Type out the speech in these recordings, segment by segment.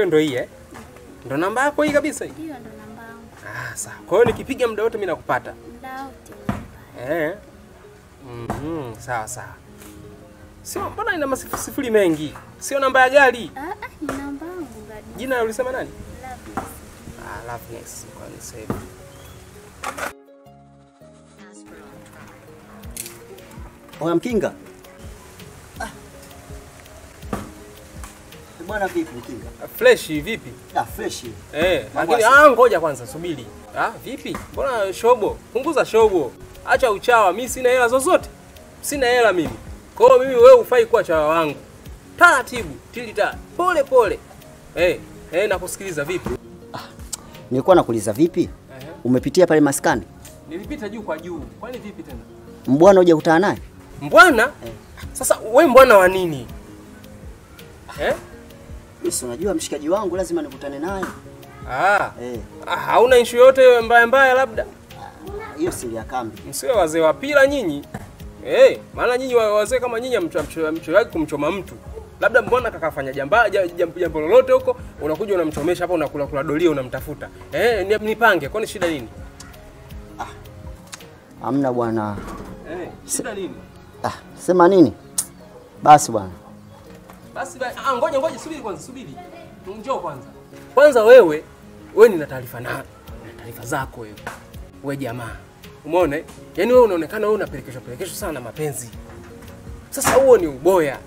ndo hii Ndo namba yako hii kabisa hii? Ndio ndo namba yangu. Sawa. Kwa hiyo nikipiga muda wote mimi nakupata. Muda wote. Sawa sawa. Sio, mbona ina masifuri mengi? Sio namba ya gari? Ni namba yangu gari. Jina ulisema nani? Loveness. Loveness. Kwa ni save. Oya Mkinga. Bwana vipi Mkinga? Fresh vipi? Fresh. Lakini ngoja kwanza subiri. Vipi? Mbona shobo? Punguza shobo. Acha uchawa, mimi sina hela zozote. Sina hela mimi. Kwa hiyo mimi wewe ufai kuwa chawa wangu. Taratibu, tilita, pole pole. Nakusikiliza vipi? Nilikuwa nakuuliza vipi? Umepitia pale maskani? Nilipita juu kwa juu. Kwani vipi tena? Mbwana hujakutana naye? Mbwana? Sasa wewe mbwana wa nini? Mimi unajua mshikaji wangu lazima nikutane naye. Hauna issue yote mbaya labda? Hiyo siri ya kambi. Msiwe wazee wa pila nyinyi. Maana nyinyi wazee kama nyinyi mchoraji kumchoma mtu. Labda mbona kakafanya jambo lolote huko, unakuja unamchomesha hapa unakula dolia unamtafuta. Nipange, kwani shida nini? Hamna bwana. Shida nini? Sema nini? Basi bwana. Basi ngoja subiri. Njoo kwanza. Kwanza wewe nina taarifa taarifa zako wewe. Wewe jamaa. Umeona? Yaani wewe unaonekana wewe unapelekeshwa sana na mapenzi. Sasa huo ni uboya.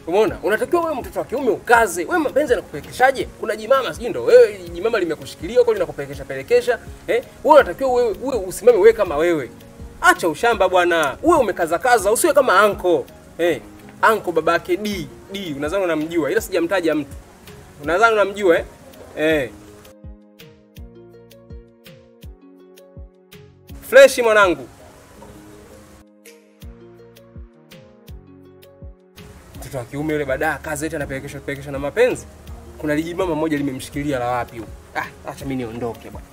Umeona? Unatakiwa wewe mtoto wa kiume ukaze. Wewe mapenzi yanakupelekeshaje? Kuna jimama sijui ndo wewe jimama limekushikilia huko linakupelekesha. Wewe unatakiwa wewe usimame wewe kama wewe. Acha ushamba bwana. Wewe umekaza usiwe kama anko. Anko babake D, unadhani unamjua ila sijamtaja mtu. Unadhani unamjua Fresh mwanangu. Mtoto wa kiume yule baadaye kazi eti anapelekeshwa na mapenzi. Kuna lijimama moja limemshikilia la wapi huko. Acha mimi niondoke bwana.